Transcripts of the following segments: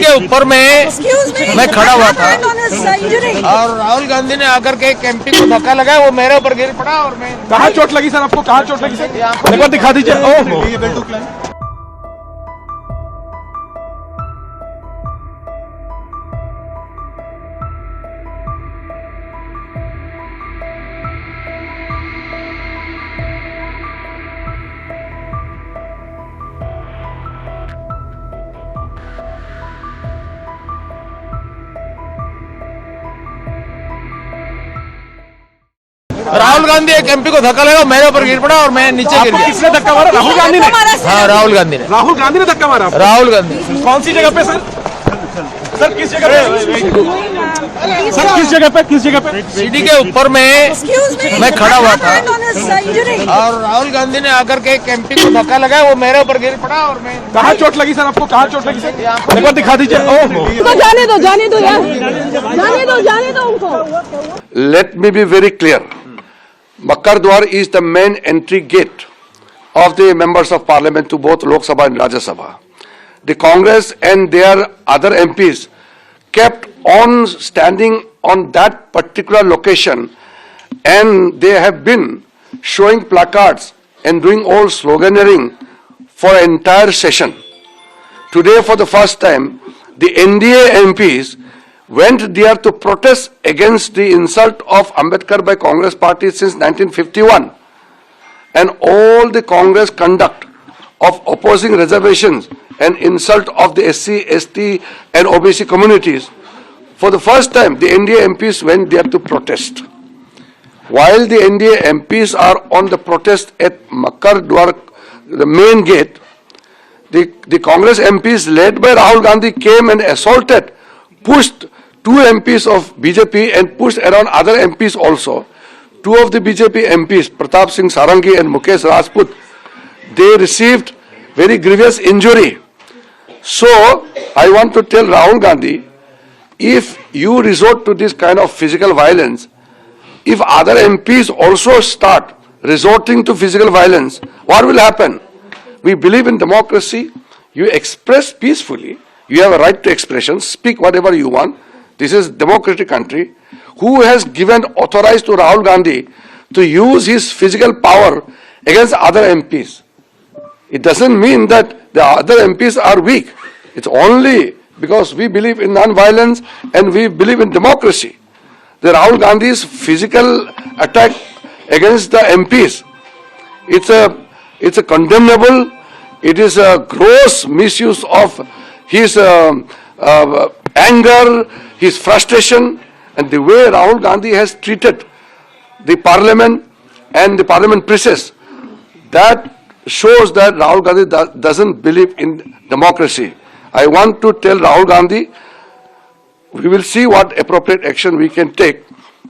के ऊपर मैं खड़ा हुआ था और राहुल गांधी ने आकर के एक एमपी को धक्का लगाया, वो मेरे ऊपर गिर पड़ा और मैं। कहाँ चोट लगी सर आपको? कहाँ चोट लगी सर? एक बार दिखा दीजिए। ओह, राहुल गांधी एक एमपी को धक्का लगा, मेरे ऊपर गिर पड़ा और मैं नीचे गिर गया। किसने धक्का मारा? राहुल गांधी ने? हाँ, राहुल गांधी ने। राहुल गांधी ने धक्का मारा? राहुल गांधी। कौन सी जगह पे सर? सर किस जगह पे? सर किस जगह पे? किस जगह पे? सीढ़ी के ऊपर मैं खड़ा हुआ था और राहुल गांधी ने आकर के एक एमपी को धक्का लगाया, वो मेरे ऊपर गिर पड़ा और मैं। कहाँ चोट लगी सर आपको? कहाँ चोट लगी सर? एक बार दिखा दीजिए। ओह, जाने दो यार, जाने दो उनको। Let me be very clear. Makkar Dwar is the main entry gate of the members of parliament to both Lok Sabha and Rajya Sabha. The Congress and their other MPs kept on standing on that particular location, and they have been showing placards and doing all sloganeering for an entire session. Today, for the first time, the NDA MPs went there to protest against the insult of Ambedkar by Congress party since 1951, and all the Congress conduct of opposing reservations and insult of the SC, ST and OBC communities. For the first time, the NDA MPs went there to protest. While the NDA MPs are on the protest at Makkar Dwar, the main gate, the Congress MPs led by Rahul Gandhi came and assaulted, pushed two MPs of BJP and pushed around other MPs also. Two of the BJP MPs, Pratap Singh Sarangi and Mukesh Rajput, they received very grievous injury. So, I want to tell Rahul Gandhi, if you resort to this kind of physical violence, if other MPs also start resorting to physical violence, what will happen? We believe in democracy. You express peacefully. You have a right to expression. Speak whatever you want. This is democratic country. Who has given authorized to Rahul Gandhi to use his physical power against other MPs? It doesn't mean that the other MPs are weak. It's only because we believe in non-violence and we believe in democracy. The Rahul Gandhi's physical attack against the MPs, it's a condemnable. It is a gross misuse of his anger, his frustration, and the way Rahul Gandhi has treated the parliament and the parliament process, that shows that Rahul Gandhi doesn't believe in democracy. I want to tell Rahul Gandhi, we will see what appropriate action we can take,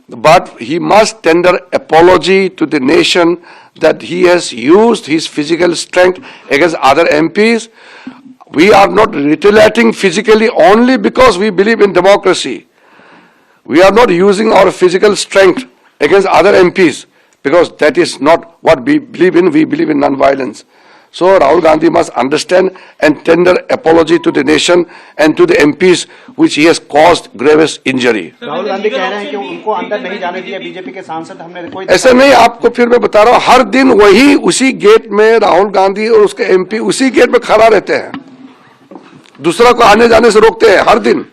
but he must tender apology to the nation that he has used his physical strength against other MPs. We are not retaliating physically only because we believe in democracy. We are not using our physical strength against other MPs because that is not what we believe in. We believe in non-violence. So Rahul Gandhi must understand and tender apology to the nation and to the MPs which he has caused grievous injury. Rahul Gandhi कह रहे हैं कि उनको अंदर नहीं जाने दिया BJP के सांसद, हमने कोई ऐसा नहीं, आपको फिर मैं बता रहा हूँ, हर दिन वही उसी गेट में राहुल गांधी और उसके एमपी उसी गेट में खड़ा रहते हैं, दूसरा को आने जाने से रोकते हैं हर दिन।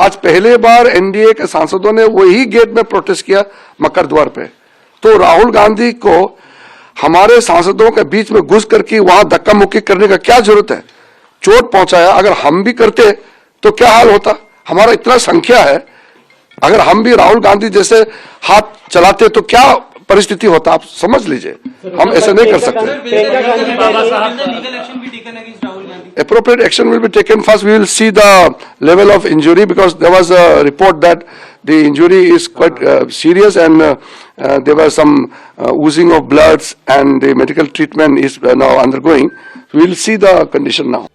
आज पहले बार एनडीए के सांसदों ने वही गेट में प्रोटेस्ट किया मकर द्वार पे, तो राहुल गांधी को हमारे सांसदों के बीच में घुस करके वहां धक्का मुक्की करने का क्या जरूरत है? चोट पहुंचाया, अगर हम भी करते तो क्या हाल होता? हमारा इतना संख्या है, अगर हम भी राहुल गांधी जैसे हाथ चलाते तो क्या परिस्थिति होता? आप समझ लीजिए, हम ऐसे नहीं कर सकते। Appropriate action will be taken. First, we will see the level of injury because there was a report that the injury is quite serious and there was some oozing of bloods and the medical treatment is now undergoing. We will see the condition now.